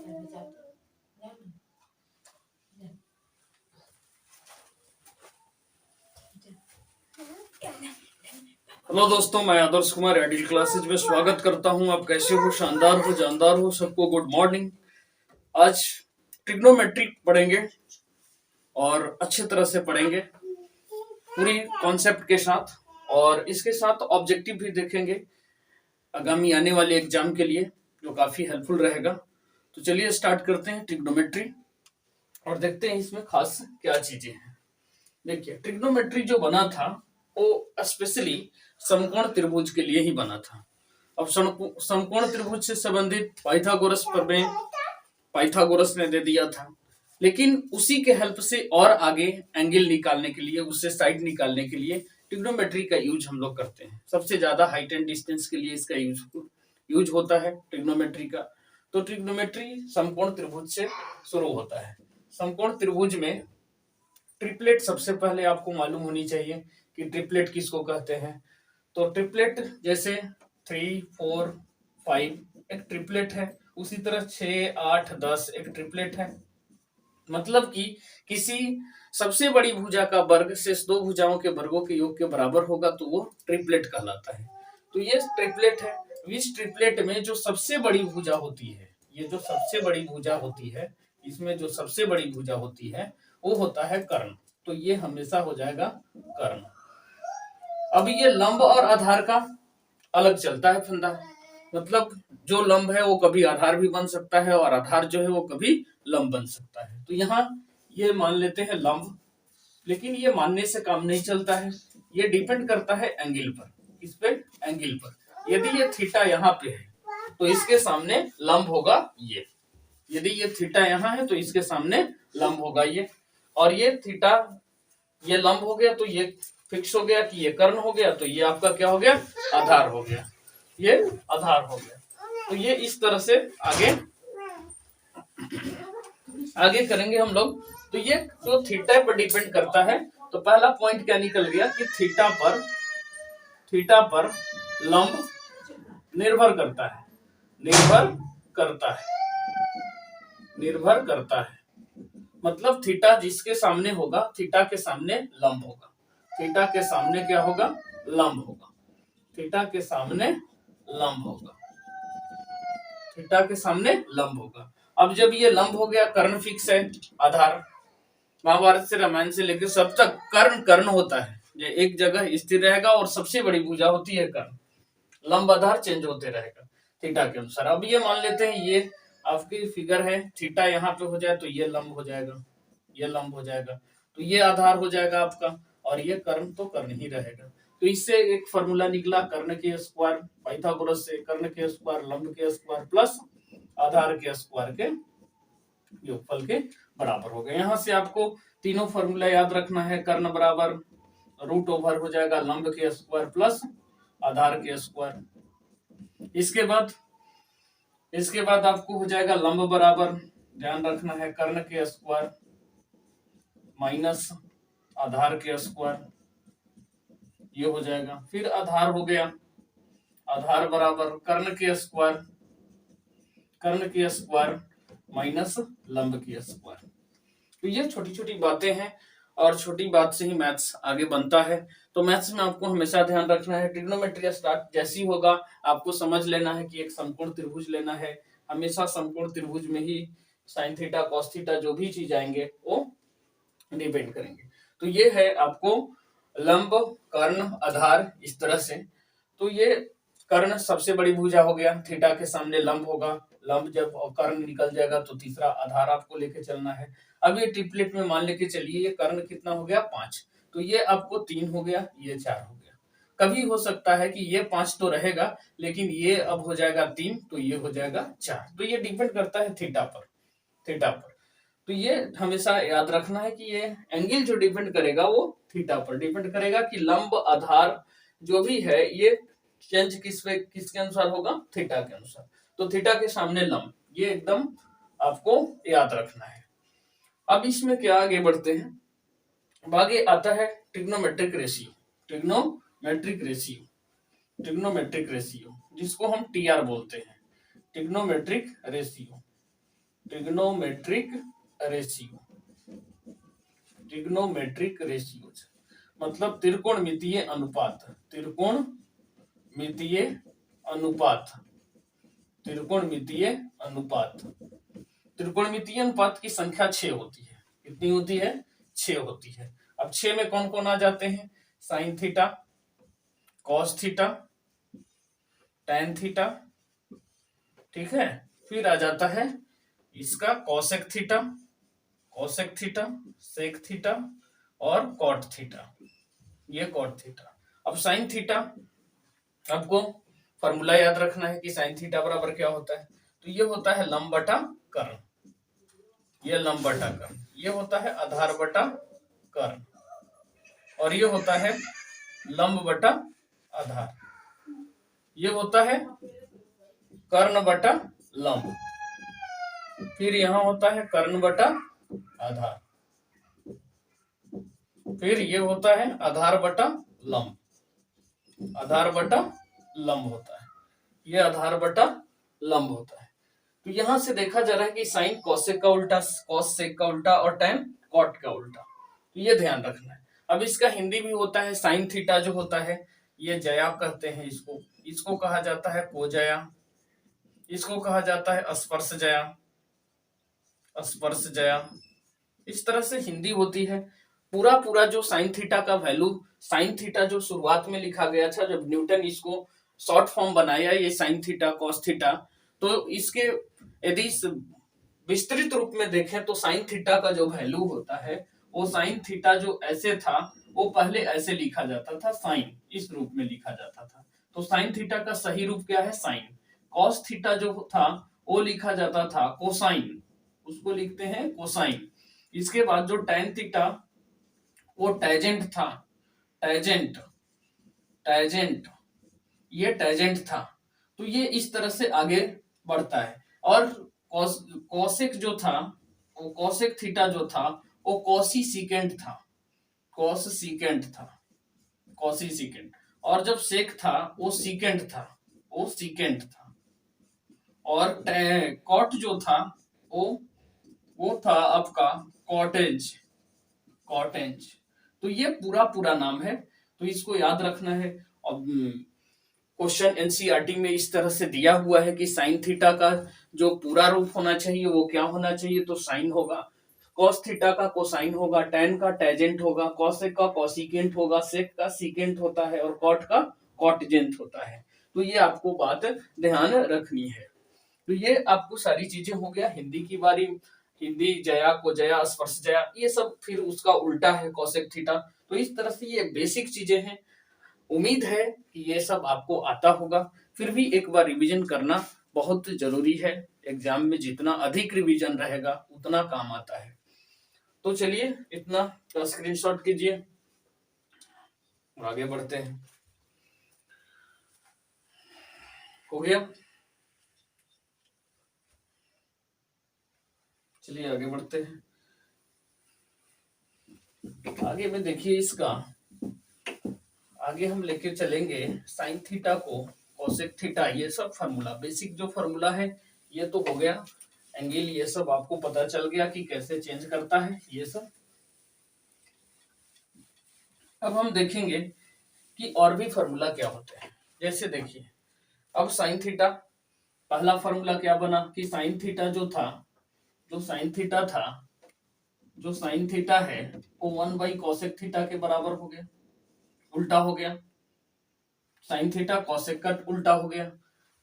Hello दोस्तों, मैं Adarsh Kumar edit classes में स्वागत करता हूं। आप कैसे हो? शानदार हो, जानदार हो। सबको गुड मॉर्निंग। आज ट्रिग्नोमेट्री पढ़ेंगे और अच्छे तरह से पढ़ेंगे पूरी कॉन्सेप्ट के साथ, और इसके साथ ऑब्जेक्टिव भी देखेंगे आगामी आने वाले एग्जाम के लिए, जो काफी हेल्पफुल रहेगा। तो चलिए स्टार्ट करते हैं ट्रिग्नोमेट्री और देखते हैं इसमें खास क्या चीजें हैं। देखिए, ट्रिग्नोमेट्री जो बना था वो स्पेशली समकोण त्रिभुज के लिए ही बना था। अब समकोण त्रिभुज से संबंधित पाइथागोरस प्रमेय पाइथागोरस ने दे दिया था, लेकिन उसी के हेल्प से और आगे एंगल निकालने के लिए, उससे साइड निकालने के लिए ट्रिग्नोमेट्री का यूज हम लोग करते हैं। सबसे ज्यादा हाइट एंड डिस्टेंस के लिए इसका यूज होता है ट्रिग्नोमेट्री का। तो ट्रिग्नोमेट्री समकोण त्रिभुज से शुरू होता है। समकोण त्रिभुज में ट्रिपलेट सबसे पहले आपको मालूम होनी चाहिए कि ट्रिपलेट किसको कहते हैं। तो ट्रिपलेट जैसे 3, 4, 5 एक ट्रिपलेट है, उसी तरह 6, 8, 10 एक ट्रिपलेट है। मतलब कि किसी सबसे बड़ी भुजा का वर्ग शेष दो भुजाओं के वर्गों के योग के बराबर होगा तो वो ट्रिपलेट कहलाता है। तो ये ट्रिपलेट है। इस ट्रिपलेट में जो सबसे बड़ी भुजा होती है, ये जो सबसे बड़ी भुजा होती है, इसमें जो सबसे बड़ी भुजा होती है वो होता है कर्ण। तो ये हमेशा हो जाएगा कर्ण। अब ये लंब और आधार का अलग चलता है फंदा। मतलब जो लंब है वो कभी आधार भी बन सकता है और आधार जो है वो कभी लंब बन सकता है। तो यहाँ ये मान लेते हैं लंब, लेकिन ये मानने से काम नहीं चलता है। ये डिपेंड करता है एंगल पर। किस पे? एंगल पर। यदि ये थीटा यहाँ पे है तो इसके सामने लंब होगा ये। यदि ये थीटा यहाँ है तो इसके सामने लंब होगा ये। और ये थीटा, ये लंब हो गया तो ये फिक्स हो गया कि ये कर्ण हो गया। तो ये आपका क्या हो गया? आधार हो गया। ये आधार हो गया। तो ये इस तरह से आगे करेंगे हम लोग। तो ये जो थीटा पर डिपेंड करता है, तो पहला पॉइंट क्या निकल गया कि थीटा पर लंब निर्भर करता है। निर्भर करता है मतलब थीटा जिसके सामने होगा, थीटा के सामने लंब होगा। थीटा के सामने क्या होगा? लंब होगा। थीटा के सामने लंब होगा। थीटा के सामने लंब होगा। अब जब ये लंब हो गया, कर्ण फिक्स है, आधार महाभारत से रामायण से लेकर सब तक कर्ण होता है। ये एक जगह स्थिर रहेगा और सबसे बड़ी भुजा होती है कर्ण। लंब आधार चेंज होते रहेगा थीटा के अनुसार। अब ये मान लेते हैं ये आपकी फिगर है, थीटा यहाँ पे हो जाए तो ये लंब हो जाएगा, ये लंब हो जाएगा, तो ये आधार हो जाएगा आपका, और ये कर्ण तो कर्ण ही रहेगा। तो इससे एक फॉर्मूला निकला, कर्ण के स्क्वायर पाइथागोरस से, कर्ण के स्क्वायर लंब के स्क्वायर प्लस आधार के स्क्वायर के योगफल के बराबर हो गए। यहाँ से आपको तीनों फॉर्मूला याद रखना है। कर्ण बराबर रूट ओवर हो जाएगा लंब के स्क्वायर प्लस आधार के स्क्वायर। इसके बाद आपको हो जाएगा लंब बराबर, ध्यान रखना है, कर्ण के स्क्वायर माइनस आधार के स्क्वायर, ये हो जाएगा। फिर आधार हो गया, आधार बराबर कर्ण के स्क्वायर माइनस लंब के स्क्वायर। तो ये छोटी छोटी बातें हैं और छोटी बात से ही मैथ्स आगे बनता है। तो मैथ्स में आपको हमेशा ध्यान रखना है, ट्रिग्नोमेट्री स्टार्ट जैसी होगा आपको समझ लेना है कि एक समकोण त्रिभुज लेना है। हमेशा समकोण त्रिभुज में ही साइन थीटा कॉस थीटा जो भी चीज आएंगे वो डिपेंड करेंगे। तो ये है आपको लंब, कर्ण, आधार, इस तरह से। तो ये कर्ण सबसे बड़ी भुजा हो गया, थीटा के सामने लंब होगा। लंब जब कर्ण निकल जाएगा तो तीसरा आधार आपको लेके चलना है। अब ये ट्रिपलेट में मान लेके चलिए ये कर्ण कितना हो गया? 5। तो ये आपको 3 हो गया, ये 4 हो गया। कभी हो सकता है कि ये 5 तो रहेगा, लेकिन ये अब हो जाएगा 3, तो ये हो जाएगा 4। तो ये डिपेंड करता है थीटा पर। तो ये हमेशा याद रखना है कि ये एंगल जो डिपेंड करेगा वो थीटा पर डिपेंड करेगा कि लंब आधार जो भी है ये चेंज किसके अनुसार होगा? थीटा के अनुसार। तो थीटा के सामने लंब, ये एकदम आपको याद रखना है। अब इसमें क्या आगे बढ़ते हैं, अब आगे आता है ट्रिग्नोमेट्रिक रेशियो जिसको हम टीआर बोलते हैं, trigonometric ratio. Trigonometric ratio, trigonometric ratios मतलब त्रिकोणमितीय अनुपात, त्रिकोणमितीय अनुपात, त्रिकोणमितीय अनुपात। त्रिकोणमितीय अनुपात की संख्या 6 होती है। कितनी होती है? 6 होती है। अब 6 में कौन कौन आ जाते हैं? Sine theta, cos theta, tan theta, ठीक है। फिर आ जाता है इसका cosec theta, cosec theta, sec theta और कॉट थीटा, ये कॉट थीटा। अब साइन थीटा, आपको फॉर्मूला याद रखना है कि साइन थीटा बराबर क्या होता है। तो ये होता है लंब बटा कर्ण, ये लंब बटा कर्ण, ये होता है आधार बटा कर्ण और ये होता है लंब बटा आधार, ये होता है कर्ण बटा लंब, फिर यहां होता है कर्ण बटा आधार, फिर ये होता है आधार बटा लंब, आधार बटा लंब होता है, ये आधार बटा लंब होता है। तो यहां से देखा जा रहा है कि साइन कोसेक का उल्टा, कॉस सेक का उल्टा और टैन कॉट का उल्टा, तो ये ध्यान रखना है। अब इसका हिंदी भी होता है, साइन थीटा जो होता है ये जया कहते हैं इसको, इसको कहा जाता है कोजया, इसको कहा जाता है स्पर्श जया, स्पर्श जया, इस तरह से हिंदी होती है। पूरा पूरा जो साइन थीटा का वैल्यू, साइन थीटा जो शुरुआत में लिखा गया था जब न्यूटन इसको शॉर्ट फॉर्म बनाया ये साइन थीटा कॉस थीटा, तो इसके यदि विस्तृत रूप में देखें तो साइन थीटा का जो वैल्यू होता है वो साइन थीटा जो ऐसे था वो पहले ऐसे लिखा जाता था, साइन इस रूप में लिखा जाता था। तो साइन थीटा का सही रूप क्या है? साइन। कॉस थीटा जो था वो लिखा जाता था कोसाइन, उसको लिखते हैं कोसाइन। इसके बाद जो टैन थीटा वो टैजेंट था, टैजेंट, टैजेंट, ये टैजेंट था। तो ये इस तरह से आगे बढ़ता है। और कोसेक जो था, वो कोसेक थीटा जो था वो कॉसी सीकेंट था, कॉस सीकेंट था, कॉसी सीकेंट। और जब सेक था वो सीकेंट था, वो सीकेंट था। और कॉट जो था वो था आपका कॉटेज, कॉटेज। तो ये पूरा पूरा नाम है, तो इसको याद रखना है। अब क्वेश्चन एनसीईआरटी में इस तरह से दिया हुआ है कि साइन थीटा का जो पूरा रूप होना चाहिए वो क्या होना चाहिए, तो साइन होगा, कॉस थीटा का कोसाइन होगा, टैन का टैजेंट होगा, कॉसेक का कॉसिकेंट होगा, सेक का सीकेंट होता है और कॉट का कॉटजेंट होता है। तो ये आपको बात ध्यान रखनी है। तो ये आपको सारी चीजें हो गया। हिंदी की बारी, हिंदी जया को जया, स्पर्श जया, ये सब फिर उसका उल्टा है कोसेक थीटा। तो इस तरह से ये बेसिक चीजें हैं। उम्मीद है कि ये सब आपको आता होगा। फिर भी एक बार रिवीजन करना बहुत जरूरी है, एग्जाम में जितना अधिक रिवीजन रहेगा उतना काम आता है। तो चलिए इतना का स्क्रीनशॉट कीजिए और आगे बढ़ते हैं। हो गया? चलिए आगे बढ़ते हैं। आगे में देखिए इसका, आगे हम लेके चलेंगे साइन थीटा को कोसेक थीटा, ये सब फार्मूला, बेसिक जो फार्मूला है ये तो हो गया। एंगल ये सब आपको पता चल गया कि कैसे चेंज करता है ये सब। अब हम देखेंगे कि और भी फार्मूला क्या होते हैं। जैसे देखिए अब साइन थीटा, पहला फार्मूला क्या बना कि साइन थीटा जो था, जो साइन थीटा था, जो साइन थीटा है वो 1/कोसेक थीटा के बराबर हो गया, उल्टा हो गया। साइन थीटा कोसेक का उल्टा हो गया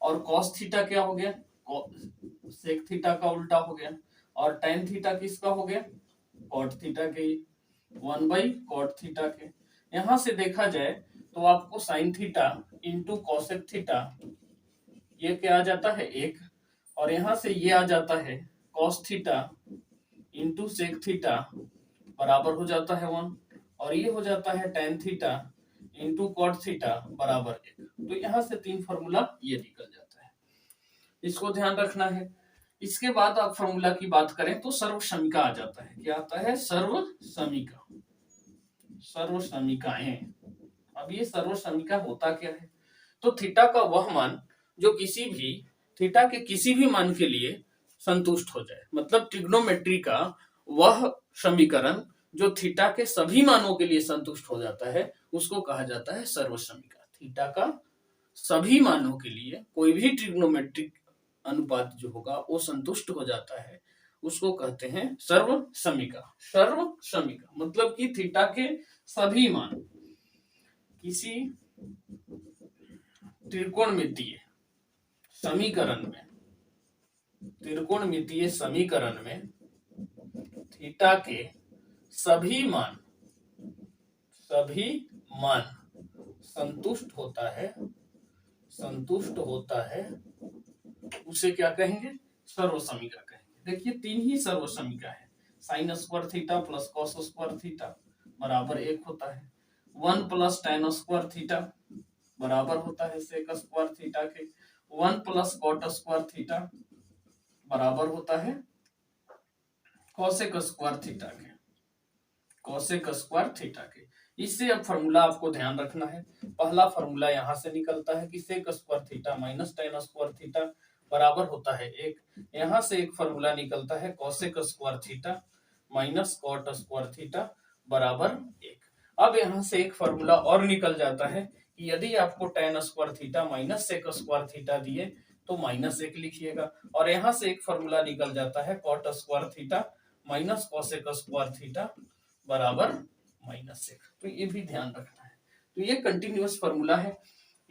और कॉस थीटा क्या हो गया? सेक थीटा का उल्टा हो गया। और टैन थीटा किसका हो गया? कॉट थीटा के, 1/कॉट थीटा के। यहां से देखा जाए तो आपको sine theta into cosec theta ये क्या आ जाता है 1, और यहां से ये आ जाता है cos theta into sec theta बराबर हो जाता है 1, और ये हो जाता है tan theta into cot theta बराबर 1। तो यहां से 3 फार्मूला ये निकल जाता है, इसको ध्यान रखना है। इसके बाद आप फार्मूला की बात करें तो सर्व समीका आ जाता है। क्या आता है? सर्व समीका, सर्व समीकाएं। अब ये सर्व समीका होता क्या है? तो थीटा का वह मान जो किसी भी, थीटा के किसी भी मान के लिए संतुष्ट हो जाए। मतलब ट्रिग्नोमेट्री का वह समीकरण जो थीटा के सभी मानों के लिए संतुष्ट हो जाता है उसको कहा जाता है सर्वसमीका। थीटा का सभी मानों के लिए कोई भी ट्रिग्नोमेट्रिक अनुपात जो होगा वो संतुष्ट हो जाता है, उसको कहते हैं सर्वसमीका। सर्वसमीका मतलब कि थीटा के सभी मान किसी त्रिकोणमितीय समीकरण में, त्रिकोणमितीय समीकरण में थीटा के सभी मान संतुष्ट होता है, संतुष्ट होता है, उसे क्या कहेंगे? सर्वसमीका कहेंगे। देखिए तीन ही सर्वसमीका है। Sine square theta plus cos square theta बराबर 1 होता है। 1 प्लस tan स्क्वायर थीटा बराबर होता है सेक स्क्वायर थीटा के। 1 प्लस कॉट स्क्वायर थीटा बराबर होता है कोसेक स्क्वायर थीटा के, कोसेक स्क्वायर थीटा के। इससे अब फॉर्मूला आपको ध्यान रखना है। पहला फॉर्मूला यहां से निकलता है कि sec square theta minus tan square theta बराबर होता है 1। यहां से एक फॉर्मूला निकलता है cosec square theta minus cot square theta बराबर 1। अब यहां से एक फॉर्मूला और निकल जाता है कि यदि आपको tan square theta minus sec square theta दिए तो -1 लिखिएगा। और यहां से एक फॉर्मूला निकल जाता है cot square theta minus cosec square theta बराबर -1। तो ये भी ध्यान रखना है। तो ये कंटिन्यूअस फॉर्मूला है।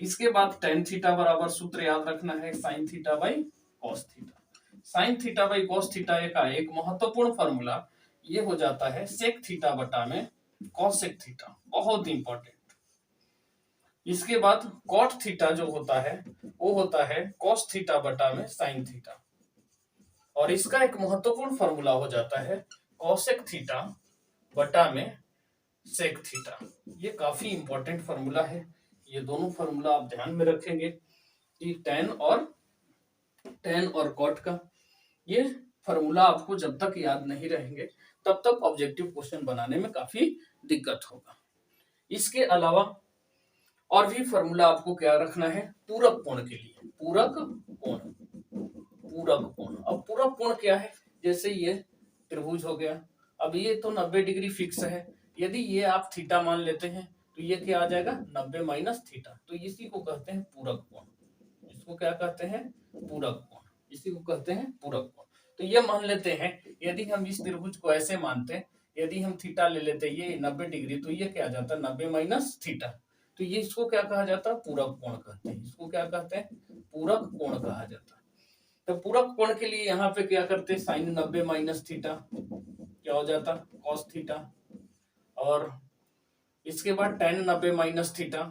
इसके बाद tan थीटा बराबर सूत्र याद रखना है sin theta by cos theta. sin theta by cos theta का एक महत्वपूर्ण फॉर्मूला ये हो जाता है sec थीटा बटा में cosec थीटा, बहुत इंपॉर्टेंट। इसके बाद cot थीटा जो होता है वो होता है cos थीटा बटा में sin थीटा। और इसका एक महत्वपूर्ण फॉर्मूला हो जाता है cosec थीटा बटा में सेक थीटा। ये काफी इंपॉर्टेंट फॉर्मूला है। ये दोनों फॉर्मूला आप ध्यान में रखेंगे कि tan और कॉट का ये फॉर्मूला आपको जब तक याद नहीं रहेंगे तब तक ऑब्जेक्टिव क्वेश्चन बनाने में काफी दिक्कत होगा। इसके अलावा और भी फॉर्मूला आपको क्या रखना है पूरक कोण के लिए। पूरक कोण, पूरक कोण। अब पूरक कोण क्या है? जैसे ये त्रिभुज हो गया, अब ये तो 90 डिग्री फिक्स है। यदि ये आप थीटा मान लेते हैं तो ये क्या आ जाएगा 90 माइनस थीटा। तो इसी को कहते हैं पूरक कोण। इसको क्या कहते हैं? पूरक कोण। इसी को कहते हैं पूरक कोण। तो ये मान लेते हैं यदि हम इस त्रिभुज को ऐसे मानते हैं, यदि हम थीटा ले लेते ये 90 डिग्री, तो ये क्या आ जाता है 90 माइनस थीटा। तो ये इसको क्या कहा जाता है? पूरक कोण कहते हैं। इसको क्या कहते हैं? पूरक कोण कहा जाता है। तो पूरक कोण के लिए यहाँ पे क्या करते हैं साइन 90 माइनस थीटा क्या हो जाता कॉस थीटा। और इसके बाद tan 90 minus theta,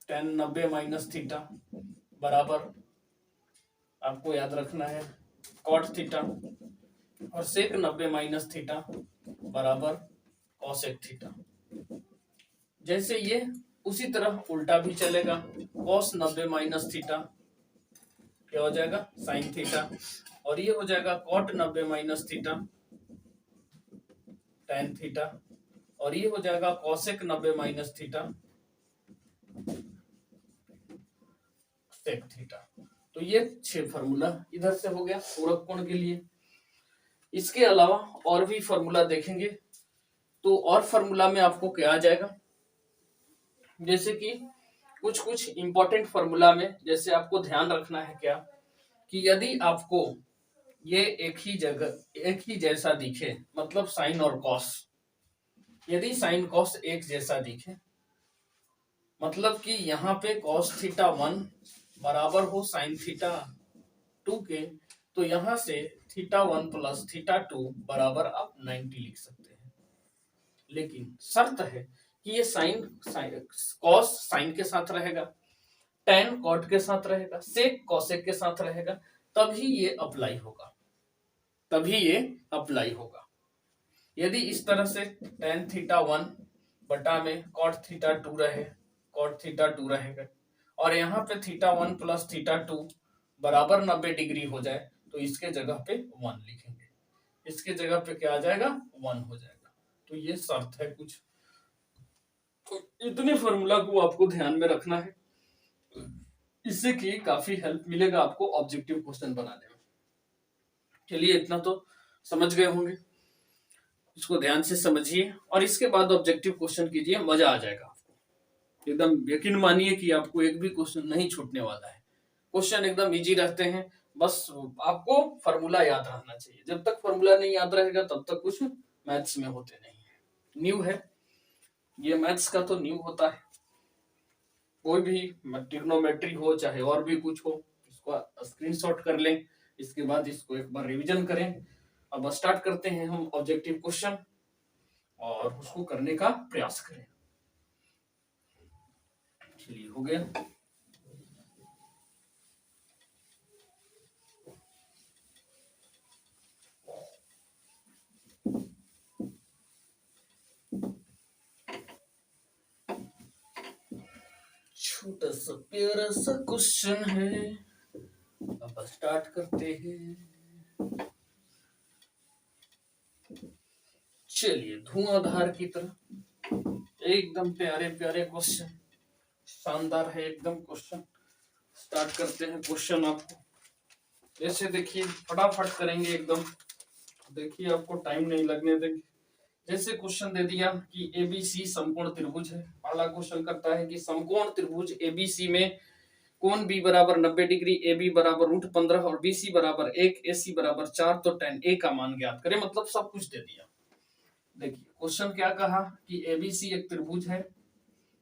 tan 90 minus theta बराबर आपको याद रखना है कॉट थीटा। और सेक 90 माइनस थीटा बराबर कॉसेक थीटा। जैसे ये उसी तरह उल्टा भी चलेगा। कॉस 90 माइनस थीटा क्या हो जाएगा साइन थीटा। और ये हो जाएगा cot 90 minus theta tan theta. और ये हो जाएगा cosec 90 minus theta sec theta. तो ये 6 फार्मूला इधर से हो गया पूरक कोण के लिए। इसके अलावा और भी फार्मूला देखेंगे तो और फार्मूला में आपको क्या आ जाएगा, जैसे कि कुछ इंपॉर्टेंट फार्मूला में जैसे आपको ध्यान रखना है क्या कि यदि आपको ये एक ही जगह एक ही जैसा दिखे, मतलब साइन और कॉस, यदि साइन कॉस एक जैसा दिखे, मतलब कि यहाँ पे कॉस थीटा 1 बराबर हो साइन थीटा 2 के, तो यहां से थीटा 1 प्लस थीटा 2 बराबर आप 90 लिख सकते हैं। लेकिन शर्त है कि ये साइन कॉस साइन के साथ रहेगा, tan कॉट के साथ रहेगा, सेक कॉसेक के साथ रहेगा, तभी ये अप्लाई होगा, तभी ये अप्लाई होगा। यदि इस तरह से tan थीटा 1 बटा में कॉट थीटा 2 रहे, कॉट थीटा 2 रहेगा, और यहाँ पे थीटा 1 प्लस थीटा 2 बराबर 90 डिग्री हो जाए तो इसके जगह पे 1 लिखेंगे, इसके जगह पे क्या आ जाएगा 1 हो जाएगा। तो ये शर्त है कुछ। तो इतने फॉर्मूला को आपको ध्यान में रखना है, इससे कि काफी हेल्प मिलेगा आपको ऑब्जेक्टिव क्वेश्चन बनाने में। चलिए इतना तो समझ गए होंगे, इसको ध्यान से समझिए और इसके बाद ऑब्जेक्टिव क्वेश्चन कीजिए, मजा आ जाएगा आपको। एकदम यकीन मानिए कि आपको एक भी क्वेश्चन नहीं छूटने वाला है। क्वेश्चन एकदम इजी रहते हैं, बस आपको फॉर्मूला याद रहना चाहिए। जब तक फॉर्मूला नहीं याद रहेगा तब तक कुछ मैथ्स में होते नहीं है। न्यू है ये, मैथ्स का तो न्यू होता है। कोई भी ट्रिग्नोमेट्री हो चाहे और भी कुछ हो, इसको स्क्रीनशॉट कर लें, इसके बाद इसको एक बार रिवीजन करें। अब स्टार्ट करते हैं हम ऑब्जेक्टिव क्वेश्चन और उसको करने का प्रयास करें। चलिए हो गया। छोटा सा प्यारा सा क्वेश्चन है, अब स्टार्ट करते हैं। चलिए धुआंधार की तरह एकदम प्यारे प्यारे क्वेश्चन, शानदार है एकदम क्वेश्चन। स्टार्ट करते हैं क्वेश्चन। आपको जैसे देखिए फटाफट करेंगे एकदम, देखिए आपको टाइम नहीं लगने देंगे। जैसे क्वेश्चन दे दिया कि एबीसी समकोण त्रिभुज है, पहला क्वेश्चन करता है कि समकोण त्रिभुज एबीसी में कोण बी बराबर 90 डिग्री, ए बी बराबर √15 और बी सी बराबर 1, ए सी बराबर 4, तो tan ए का मान ज्ञात करें। मतलब सब कुछ दे दिया। देखिए क्वेश्चन क्या कहा कि एबीसी एक त्रिभुज है,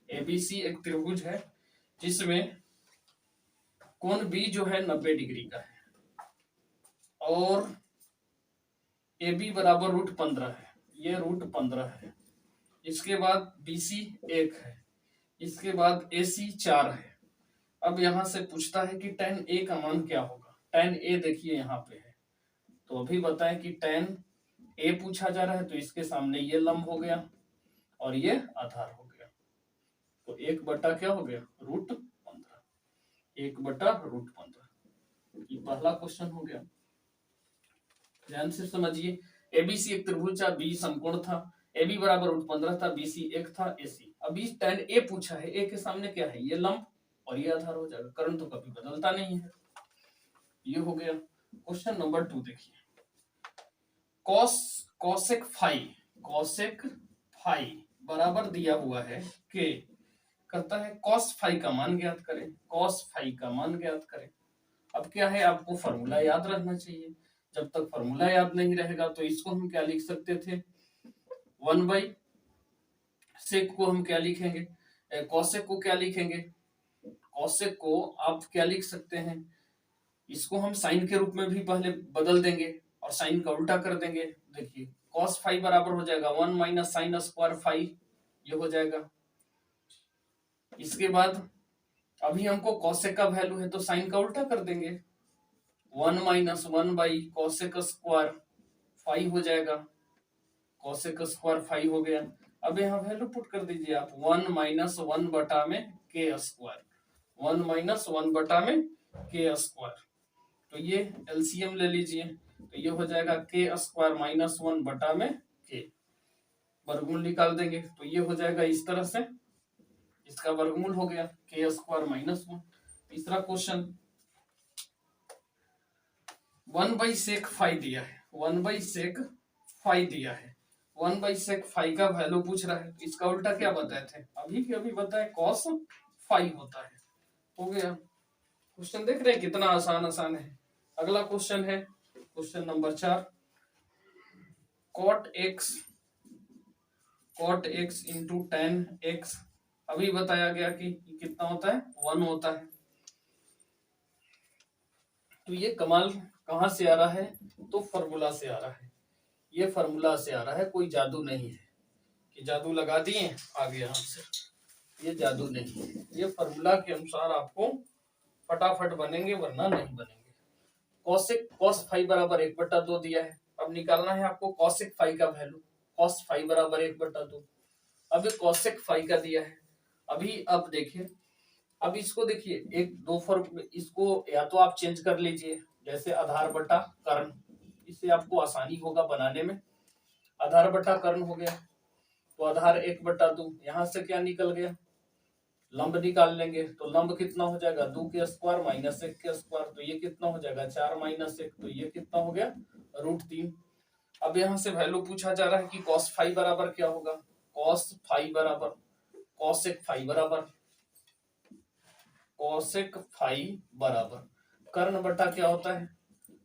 एबीसी एक त्रिभुज है जिसमें कोण बी जो है 90 डिग्री का है और ए बी बराबर √15 है, ये √15 है। इसके बाद बीसी 1 है, इसके बाद एसी 4 है। अब यहां से पूछता है कि tan ए का मान क्या होगा। tan ए देखिए यहाँ पे है, तो अभी बताएं कि tan ए पूछा जा रहा है, तो इसके सामने ये लंब हो गया और ये आधार हो गया, तो 1/, क्या हो गया, √15, 1/√15। ये पहला क्वेश्चन हो गया। ध्यान से समझिए, एबीसी एक त्रिभुज था, बी समकोण था, ए बी बराबर √15 था, बीसी 1 था, एसी। अभी tan ए पूछा है, ए के सामने क्या है, ये लंब और ये आधार हो जाएगा। कर्ण तो कभी बदलता नहीं है। ये हो गया। क्वेश्चन नंबर 2 देखिए, कोसेक फाई बराबर दिया हुआ है के, करता है कॉस फाई का मान ज्ञात करें, कॉस फाई का मान ज्ञात करें। अब क्या है, आपको फॉर्मूला याद रखना चाहिए। जब तक फॉर्मूला याद नहीं रहेगा तो इसको हम क्या लिख सकते थे, 1/सेक को हम क्या लिखेंगे, कॉसेक को क्या लिखेंगे, कॉसेक को आप क्या लिख सकते हैं, इसको हम साइन के रूप में भी पहले बदल देंगे और साइन का उल्टा कर देंगे। देखिए कॉस फाई बराबर हो जाएगा 1 - sin स्क्वायर फाई, ये हो जाएगा। इसके बाद अभी हमको कॉसेक का वैल्यू है तो साइन का उल्टा कर देंगे, 1 - 1/कोसेक स्क्वायर फाई हो जाएगा, कोसेक स्क्वायर फाई हो गया। अब यहाँ वैल्यू पुट कर दीजिए आप, 1 - 1 में के स्क्वायर, 1 - 1 में के स्क्वायर। तो ये एलसीएम ले लीजिए, तो ये हो जाएगा के स्क्वायर -1 में के, वर्गमूल निकाल देंगे तो ये हो जाएगा इस तरह से, इसका वर्गमूल हो गया के स्क्वायर -1। तीसरा क्वेश्चन, 1/सेक फाई दिया है, 1/सेक फाई दिया है, 1/सेक फाई का वैल्यू पूछ रहा है, इसका उल्टा क्या बताए थे, अभी के अभी बताए कॉस फाई होता है। हो गया। क्वेश्चन देख रहे हैं कितना आसान आसान है। अगला क्वेश्चन है question number 4, cot X into tan x। अभी बताया गया कि कितना होता है, 1 होता है। तो ये कमाल कहां से आ रहा है, तो फॉर्मूला से आ रहा है, ये फॉर्मूला से आ रहा है, कोई जादू नहीं है कि जादू लगा दिए आ गया हमसे, ये जादू नहीं है, ये फॉर्मूला के अनुसार आपको फटाफट बनेंगे वरना नहीं बनेंगे। कॉस फाई बराबर 1/2 दिया है, अब निकालना है आपको कॉसेक फाई का वैल्यू, कॉस फाई बराबर 1/2। अब कॉसेक फाई का दिया है, अभी अब देखिए, अब इसको देखिए एक दो फॉर्म, इसको या तो आप चेंज कर लीजिए, जैसे आधार बटा कर्ण, इससे आपको आसानी होगा बनाने में। आधार बटा कर्ण हो गया, तो आधार 1/2, यहां से क्या निकल गया, लंब निकाल लेंगे, तो लंब कितना हो जाएगा, 2 के स्क्वायर -1 के स्क्वायर, तो ये कितना हो जाएगा 4 - 1, तो ये कितना हो गया √3। अब यहाँ से वैल्यू पूछा जा रहा है कि cos फाई बराबर क्या होगा। cos फाई बराबर cosec फाई बराबर cosec फाई बराबर कर्ण बटा क्या होता है,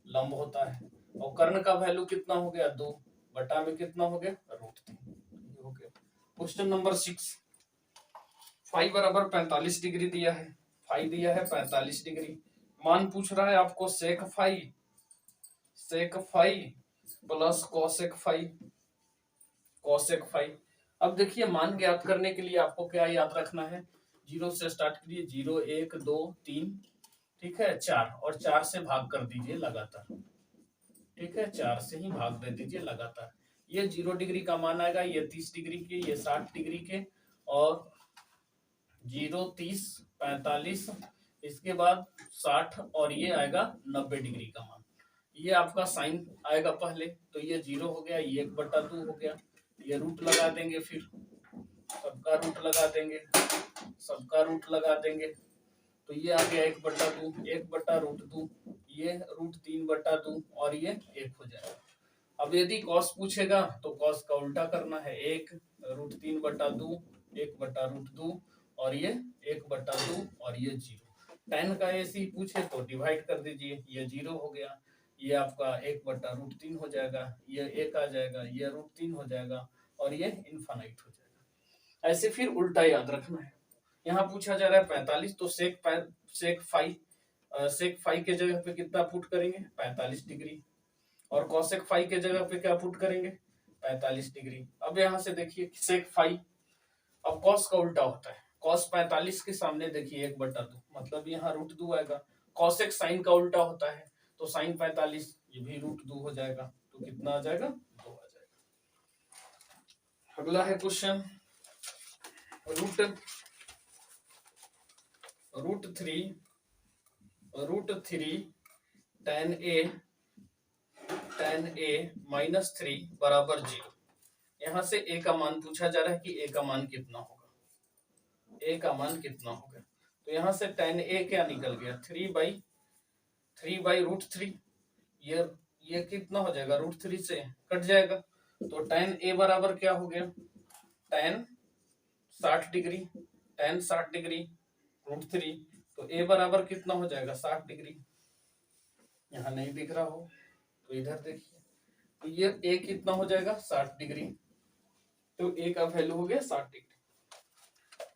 लंब होता है। और कर्ण का वैल्यू कितना हो गया, 2 बटा में कितना हो गया, √3 हो गया। क्वेश्चन नंबर 6, फाई बराबर 45 डिग्री दिया है, फाई दिया है 45 डिग्री। मान पूछ रहा है आपको sec phi plus cosec phi. अब देखिए मान ज्ञात करने के लिए आपको क्या याद रखना है, 0 से स्टार्ट करिए, 0 1 2 3, ठीक है, 4, और 4 से भाग कर दीजिए लगातार, ठीक है, 4 से ही भाग दे दीजिए लगातार। ये 0 डिग्री का मान आएगा, ये 30 डिग्री के, ये 60 डिग्री के, और 0 30 45, इसके बाद 60, और ये आएगा 90 डिग्री का मान। ये आपका साइन आएगा पहले, तो ये 0 हो गया, ये 1/2 हो गया, ये रूट लगा देंगे, फिर सबका रूट लगा देंगे, सबका रूट लगा देंगे, तो ये आ गया 1/2, 1/√2, ये √3/2, और ये 1 हो जाएगा। अब यदि कॉस पूछेगा तो कॉस का उल्टा करना है, 1 √3/2, 1/√2, और ये 1/2, और ये 0। tan का ऐसे पूछे तो डिवाइड कर दीजिए, ये 0 हो गया, ये आपका 1/√3 हो जाएगा, ये 1 आ जाएगा, ये √3 हो जाएगा, और ये इनफाइनाइट हो जाएगा। ऐसे फिर उल्टा याद रखना है। यहाँ पूछा जा रहा है 45, तो सेक फाई के जगह पे कितना पुट करेंगे, 45 डिग्री, और कॉसेक फाई के जगह पे क्या पुट करेंगे, 45 डिग्री। अब यहाँ से देखिए सेक फाई, अब कॉस का उल्टा होता है, कॉस 45 के सामने देखिए 1/2, मतलब यहाँ √2 आएगा। कॉसेक साइन का उल्टा होता है, तो साइन 45, ये भी √2 हो जाएगा, तो कितना आ जाएगा, 2 आ जाएगा। अगला है क्वेश्चन √3 tan a -3 बराबर 0। यहाँ से a का मान पूछा जा रहा है कि a का मान कितना होगा, a का मान कितना होगा। तो यहाँ से tan a क्या निकल गया, 3/√3, ये कितना हो जाएगा, √3 से कट जाएगा, तो tan a बराबर क्या हो गया, tan 60 डिग्री, tan 60 डिग्री √3, तो a बराबर कितना हो जाएगा, 60 डिग्री। यहाँ नहीं दिख रहा हो तो इधर देखिए, तो ये a कितना हो जाएगा, 60 डिग्री, तो a का वैल्यू हो गया 60 डिग्री।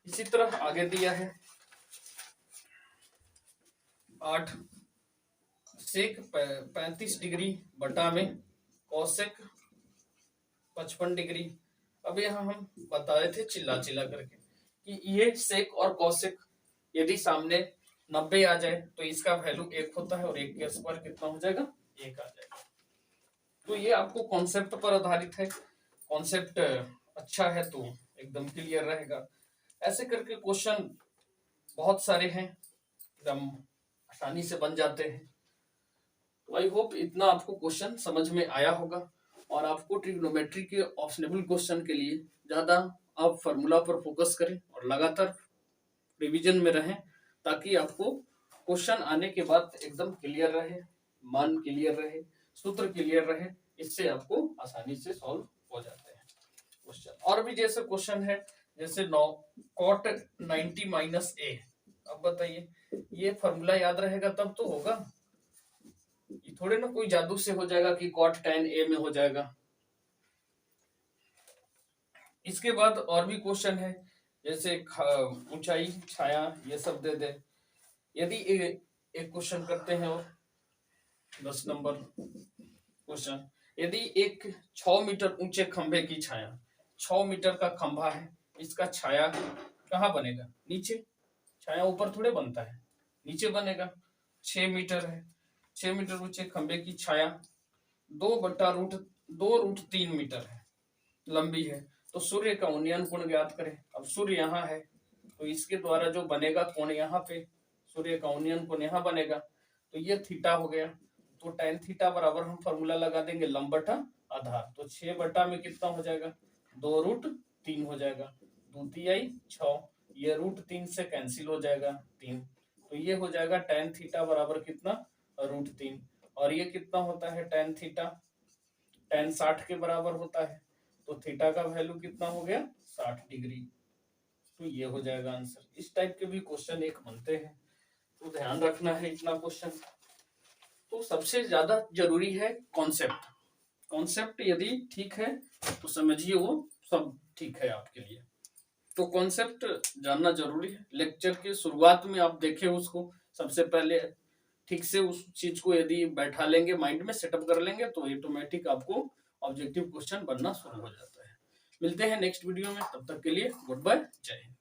इसी तरह आगे दिया है 8, सेक 35 डिग्री बटा में कॉसेक 55 डिग्री। अब यहाँ हम बता रहे थे चिल्ला चिल्ला करके कि ये सेक और कॉसेक यदि सामने 90 आ जाए तो इसका वैल्यू 1 होता है, और 1 के स्क्वायर कितना हो जाएगा, 1 आ जाएगा। तो ये आपको कॉन्सेप्ट पर आधारित है, कॉन्सेप्ट अच्छा है तो एकदम क्लियर रहेगा। ऐसे करके क्वेश्चन बहुत सारे हैं, एकदम आसानी से बन जाते हैं। तो आई होप इतना आपको क्वेश्चन समझ में आया होगा, और आपको ट्रिग्नोमेट्री के ऑप्शनेबल क्वेश्चन के लिए ज्यादा आप फार्मूला पर फोकस करें और लगातार रिवीजन में रहें, ताकि आपको क्वेश्चन आने के बाद एकदम क्लियर रहे, मान क्लियर रहे, सूत्र क्लियर रहे, इससे आपको आसानी से सॉल्व हो जाते हैं क्वेश्चन। और भी जैसे क्वेश्चन है, जैसे cot 90 - a, अब बताइए ये फॉर्मूला याद रहेगा तब तो होगा, ये थोड़े ना कोई जादू से हो जाएगा कि cot tan a में हो जाएगा। इसके बाद और भी क्वेश्चन है, जैसे ऊंचाई, छाया, ये सब दे दे। यदि एक क्वेश्चन करते हैं, और 10 नंबर क्वेश्चन, यदि एक 6 मीटर ऊंचे खंभे की छाया, 6 मीटर का खंभा है, इसका छाया कहाँ बनेगा, नीचे, छाया ऊपर थोड़े बनता है, नीचे बनेगा। 6 मीटर है, 6 मीटर ऊंचे खंभे की छाया 2/√3 मीटर है, लंबी है, तो सूर्य का उन्नयन कोण ज्ञात करें। अब सूर्य यहाँ है, तो इसके द्वारा जो बनेगा कोण यहाँ पे, सूर्य का उन्नयन कोण यहाँ बनेगा, तो ये थीटा हो गया। तो tan थीटा बराबर हम फॉर्मूला लगा देंगे लंब बटा आधार, तो 6 बटा में कितना हो जाएगा, 2√3 हो जाएगा, 2 तिहाई 6, ये √3 से कैंसिल हो जाएगा 3, तो ये हो जाएगा tan थीटा बराबर कितना, √3, और ये कितना होता है tan थीटा, tan 60 के बराबर होता है, तो थीटा का वैल्यू कितना हो गया 60 डिग्री। तो ये हो जाएगा आंसर। इस टाइप के भी क्वेश्चन एक बनते हैं, तो ध्यान रखना है इतना क्वेश्चन। तो सबसे ज्यादा जरूरी है कॉन्सेप्ट। कॉन्सेप्ट यदि ठीक है तो समझिए वो सब ठीक है आपके लिए। तो कॉन्सेप्ट जानना जरूरी है। लेक्चर के शुरुआत में आप देखें उसको, सबसे पहले ठीक से उस चीज को यदि बैठा लेंगे, माइंड में सेटअप कर लेंगे, तो ऑटोमेटिक आपको ऑब्जेक्टिव क्वेश्चन बनना शुरू हो जाता है। मिलते हैं नेक्स्ट वीडियो में, तब तक के लिए गुड बाय, जय हिंद।